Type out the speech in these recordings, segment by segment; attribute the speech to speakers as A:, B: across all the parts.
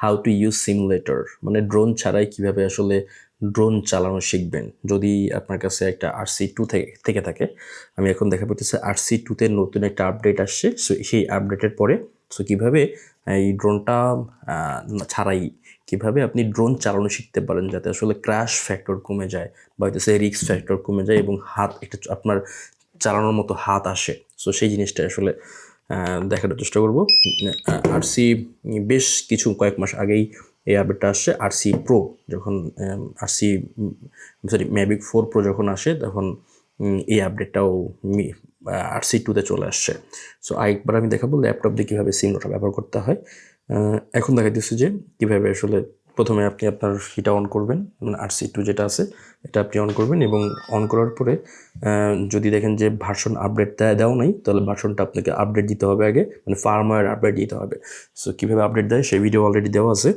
A: How to use simulator, মানে drone ছাড়াই কিভাবে আসলে ড্রোন চালানো শিখবেন। যদি আপনার কাছে একটা RC2 থেকে থাকে, আমি এখন দেখা পেতেছে RC2-তে নতুন একটা আপডেট আসছে। সো সেই আপডেটের পরে সো কীভাবে এই ড্রোনটা ছাড়াই কীভাবে আপনি ড্রোন চালানো শিখতে পারেন, যাতে আসলে ক্র্যাশ ফ্যাক্টর কমে যায় বা হচ্ছে রিস্ক ফ্যাক্টর কমে যায় এবং হাত একটা আপনার চালানোর মতো হাত আসে। সো সেই জিনিসটা আসলে দেখানোর চেষ্টা করব। RC বেশ কয়েক মাস আগেই এই আপডেটটা আসছে। RC Pro যখন ম্যাভিক 4 Pro যখন আসে, তখন এই আপডেটটাও RC2-তে চলে আসছে। সো আরেকবার আমি দেখাবো ল্যাপটপ দিয়ে কীভাবে সিমুলেটর ব্যবহার করতে হয়। এখন দেখা দিচ্ছে যে কীভাবে আসলে প্রথমে আপনি আপনার এটা অন করবেন, মানে RC2 যেটা আছে এটা আপনি অন করবেন এবং অন করার পরে যদি দেখেন যে ভার্সন আপডেট দেওয়া নাই, তাহলে ভার্সনটা আপনাকে আপডেট দিতে হবে আগে, মানে ফার্মওয়্যার আপডেট দিতে হবে। সো কীভাবে আপডেট দেয় সেই ভিডিও অলরেডি দেওয়া আছে।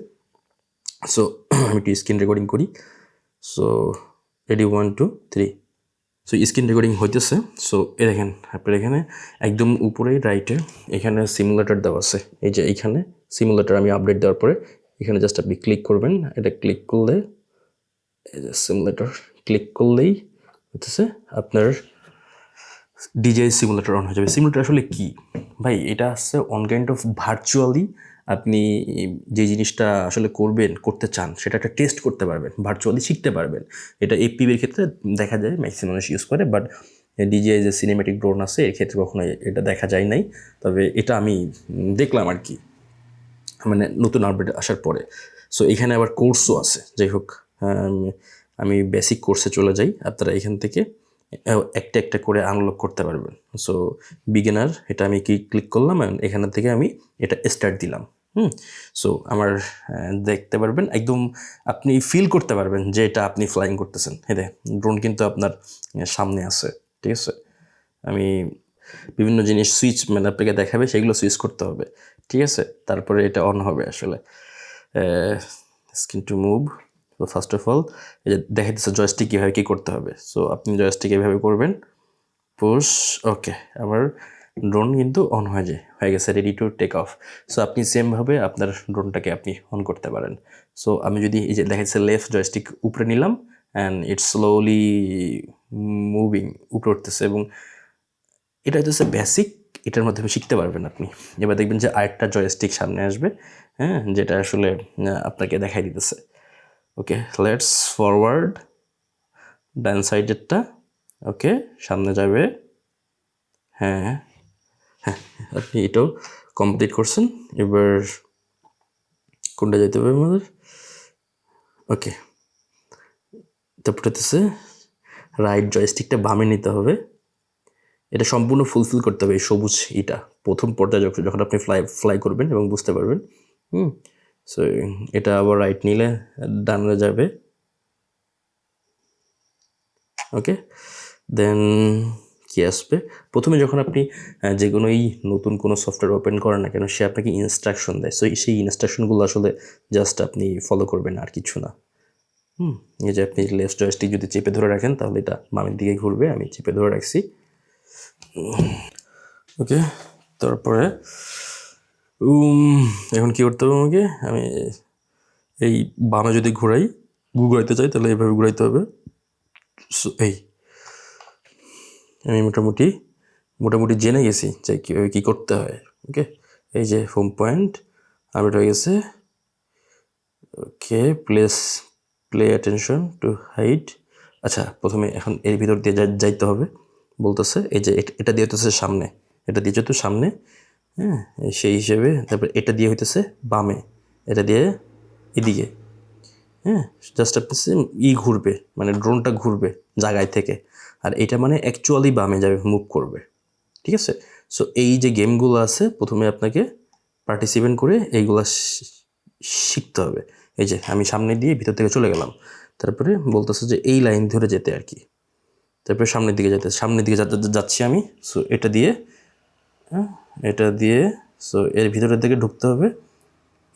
A: সো আমি একটু স্ক্রিন রেকর্ডিং করি। So ready 1 2 3। So screen recording হইতেছে। সো এ দেখেন আপনার এখানে একদম উপরেই রাইটে এখানে সিমুলেটর দেওয়া আছে। এই যে এইখানে সিমুলেটর আমি আপডেট দেওয়ার পরে এখানে জাস্ট আপনি ক্লিক করবেন। এটা ক্লিক করলে এই যে সিমুলেটর ক্লিক করলেই হচ্ছে আপনার DJI সিমুলেটর অন হয়ে যাবে। সিমুলেটর আসলে কি ভাই? এটা হচ্ছে অন কাইন্ড অফ ভার্চুয়ালি আপনি যে জিনিসটা আসলে করতে চান সেটা একটা টেস্ট করতে পারবেন, ভার্চুয়ালি শিখতে পারবেন। এটা FPV-র ক্ষেত্রে দেখা যায় ম্যাক্সিমাম মানুষ ইউজ করে, বাট DJI যে সিনেমেটিক ড্রোন আছে এর ক্ষেত্রে কখনো এটা দেখা যায় নাই। তবে এটা আমি দেখলাম আর কি, মানে নতুন আপডেট আসার পরে। সো এখানে আবার কোর্সও আছে। যাই হোক, আমি বেসিক কোর্সে চলে যাই। আপনারা এখান থেকে একটা একটা করে আনলক করতে পারবেন। সো বিগিনার এটা আমি ক্লিক করলাম, এখান থেকে আমি এটা স্টার্ট দিলাম। সো আমার দেখতে পারবেন, একদম আপনি ফিল করতে পারবেন যে এটা আপনি ফ্লাইং করতেছেন। হ্যাঁ, ড্রোন কিন্তু আপনার সামনে আছে, ঠিক আছে। আমি বিভিন্ন জিনিস সুইচ মানে আপনাকে দেখাবে, সেগুলো সুইচ করতে হবে, ঠিক আছে। তারপরে এটা অন হবে আসলে। Screen to move. তো ফার্স্ট অফ অল এই যে দেখা দিচ্ছে জয়স্টিক কীভাবে কী করতে হবে। সো আপনি জয়স্টিক এভাবে করবেন, পুশ, ওকে, আমার ড্রোন কিন্তু অন হয়ে গেছে, ready to take off. So আপনি সেমভাবে আপনার ড্রোনটাকে আপনি অন করতে পারেন। সো আমি যদি এই যে দেখা যাচ্ছে লেফট জয়স্টিক উপরে নিলাম অ্যান্ড ইটস স্লোলি মুভিং, উপরে উঠতেছে, এবং এটা হচ্ছে বেসিক, এটার মাধ্যমে শিখতে পারবেন আপনি। এবার দেখবেন যে আরেকটা জয়স্টিক সামনে আসবে, হ্যাঁ, যেটা আসলে আপনাকে দেখাই দিতেছে। ওকে, লেটস ফরওয়ার্ড, ডান সাইডেরটা, ওকে, সামনে যাবে। হ্যাঁ হ্যাঁ, আপনি এটাও কমপ্লিট করছেন। এবার কোনটা যেতে হবে আমাদের? ওকে, তারপর হচ্ছে রাইট জয়স্টিকটা বামে নিতে হবে। এটা সম্পূর্ণ ফুলফিল করতে হবে এই সবুজ এটা প্রথম পর্যায়ে যখন আপনি ফ্লাই করবেন এবং বুঝতে পারবেন। সো এটা আবার রাইট নিলে ডানে যাবে। ওকে, দেন কি আসবে? প্রথমে যখন আপনি যে কোনোই নতুন কোনো সফটওয়্যার ওপেন করেন না কেন, সে আপনাকে ইনস্ট্রাকশন দেয়। সো সেই ইনস্ট্রাকশনগুলো আসলে জাস্ট আপনি ফলো করবেন, আর কিছু না। এই যে আপনি লেফট জয়স্টিক যদি চেপে ধরে রাখেন তাহলে এটা বামের দিকে ঘুরবে। আমি চেপে ধরে রাখছি। ওকে, তারপরে এখন কী করতে হবে আমাকে? আমি এই বামে যদি ঘুরাইতে চাই তাহলে এইভাবে ঘুরাইতে হবে। এই আমি মোটামুটি জেনে গেছি যে কীভাবে কী করতে হয়। ওকে, এই যে হোম পয়েন্ট আপডেট হয়ে গেছে। ওকে, প্লে অ্যাটেনশন টু হাইড। আচ্ছা, প্রথমে এখন এর ভিতর দিয়ে যাইতে হবে বলতেছে। এই যে এটা দিয়ে হইতেছে সামনে, এটা দিয়ে যেহেতু সামনে, হ্যাঁ, সেই হিসেবে তারপর এটা দিয়ে হইতেছে বামে, এটা দিয়ে এদিকে, হ্যাঁ, জাস্ট আপনি ঘুরবে, মানে ড্রোনটা ঘুরবে জায়গায় থেকে, আর এটা মানে অ্যাকচুয়ালি বামে যাবে, মুভ করবে, ঠিক আছে। সো এই যে গেমগুলো আছে প্রথমে আপনাকে পার্টিসিপেট করে এইগুলা শিখতে হবে। এই যে আমি সামনে দিয়ে ভিতর থেকে চলে গেলাম, তারপরে বলতেছে যে এই লাইন ধরে যেতে আর কি, তারপরে সামনের দিকে যাচ্ছি আমি। সো এটা দিয়ে সো এর ভিতরের দিকে ঢুকতে হবে।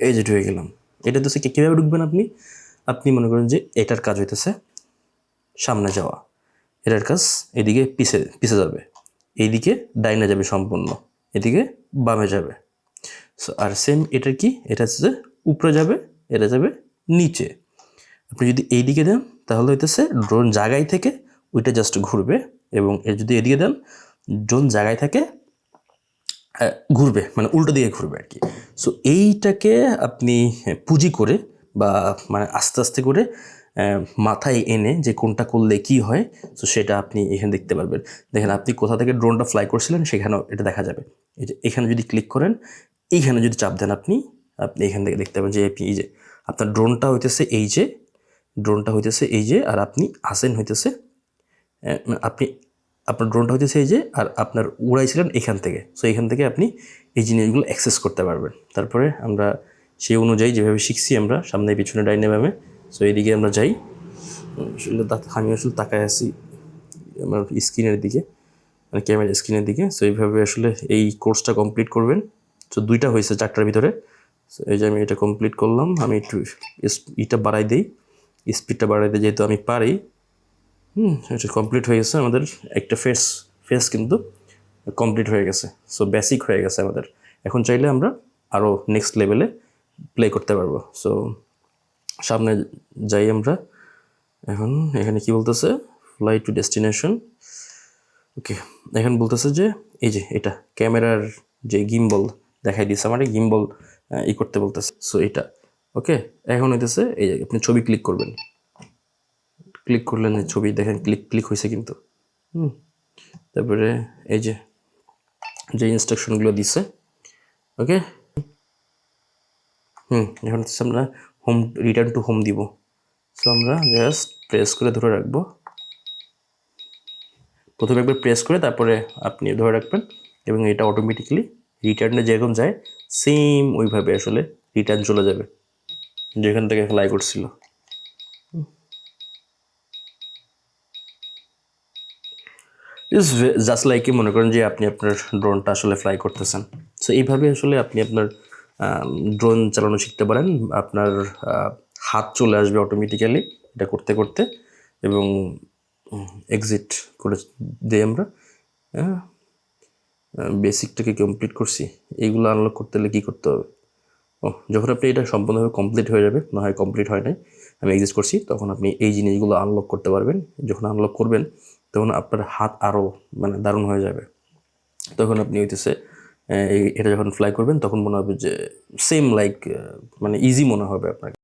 A: এই যে ঢুকে গেলাম। এটা তো কীভাবে ঢুকবেন আপনি মনে করেন যে এটার কাজ হইতেছে সামনে যাওয়া, এটার কাজ এদিকে পিছে যাবে, এইদিকে ডাইনে যাবে সম্পূর্ণ, এদিকে বামে যাবে। সো আর সেম এটা কি, এটা হচ্ছে উপরে যাবে, এটা যাবে নিচে। আপনি যদি এইদিকে দেন তাহলে হইতেছে ড্রোন জায়গায় থেকে ওইটা জাস্ট ঘুরবে, এবং এর যদি এদিকে দেন ড্রোন জায়গায় থেকে ঘুরবে, মানে উল্টো দিকে ঘুরবে আর কি। সো এইটাকে আপনি পুঁজি করে বা মানে আস্তে আস্তে করে মাথায় এনে যে কোনটা করলে কি হয়, সো সেটা আপনি এখানে দেখতে পারবেন। দেখেন আপনি কোথা থেকে ড্রোনটা ফ্লাই করছিলেন সেখানেও এটা দেখা যাবে। এই যে এখানে যদি ক্লিক করেন, এইখানে যদি চাপ দেন আপনি এখান থেকে দেখতে পাবেন যে এই যে আপনার ড্রোনটা হইতেছে এই যে, আর আপনি আসেন হইতেছে আপনি আপনার ড্রোনটা হইতেছে এই যে, আর আপনার উড়াইছিলেন এখান থেকে। সো এখান থেকে আপনি এই জিনিসগুলো অ্যাক্সেস করতে পারবেন। তারপরে আমরা সেই অনুযায়ী যেভাবে শিখছি আমরা সামনে পিছনে ডাইনে বামে, সো এইদিকে আমরা যাই। আসলে আমি আসলে তাকায় আছি আমার স্ক্রিনের দিকে, মানে ক্যামেরা স্ক্রিনের দিকে। সো এইভাবে আসলে এই কোর্সটা কমপ্লিট করবেন। সো 2টা হয়েছে 4টার ভিতরে। সো এই যে আমি এটা কমপ্লিট করলাম। আমি একটু এটা বাড়াই দিই, স্পিডটা বাড়াই দিই যেহেতু আমি পারি। এটা কমপ্লিট হয়ে গেছে আমাদের একটা ফেস কিন্তু কমপ্লিট হয়ে গেছে। সো বেসিক হয়ে গেছে আমাদের। এখন চাইলে আমরা আরও নেক্সট লেভেলে প্লে করতে পারবো। সো সামনে যাই আমরা। এখন এখানে কি বলতেছে, ফ্লাই টু ডেস্টিনেশন। ওকে, এখন বলতেছে যে এই যে এটা ক্যামেরার যে গিম্বল দেখাই দিচ্ছে আমার, গিম্বল করতে বলতেছে। সো এটা ওকে, এখন হইতেছে এই যে আপনি ছবি ক্লিক করবেন, ক্লিক করলেন ছবি দেখেন ক্লিক হয়েছে কিন্তু। তারপরে এই যে ইনস্ট্রাকশনগুলো দিছে, ওকে। এখন হচ্ছে আমরা হোম, রিটার্ন টু হোম দিব। সো আমরা জাস্ট প্রেস করে ধরে রাখবো, প্রথমে একবার প্রেস করে তারপরে আপনি ধরে রাখবেন, এবং এটা অটোমেটিক্যালি রিটার্নে যেরকম যায় সেম ওইভাবে আসলে রিটার্ন চলে যাবে যেখান থেকে ফ্লাই করছিল। ইটস জাস্ট লাইক মনে করেন যে আপনি আপনার ড্রোনটা আসলে ফ্লাই করতেছেন। সো এইভাবে আসলে আপনি আপনার ড্রোন চালানো শিখতে পারেন। আপনার হাত চলে আসবে অটোমেটিক্যালি এটা করতে করতে, এবং এক্সিট করে দিই আমরা। বেসিকটাকে কমপ্লিট করছি, এইগুলো আনলক করতে হলে কী করতে হবে? যখন আপনি এটা সম্পূর্ণভাবে কমপ্লিট হয়ে যাবে, না হয় কমপ্লিট হয় নাই, আমি এক্সিট করছি, তখন আপনি এই জিনিসগুলো আনলক করতে পারবেন। যখন আনলক করবেন তখন আপনার হাত আরও মানে দারুণ হয়ে যাবে। তখন আপনি হইতেছে এটা যখন ফ্লাই করবেন তখন মনে হবে যে সেম লাইক মানে ইজি মনে হবে আপনাকে।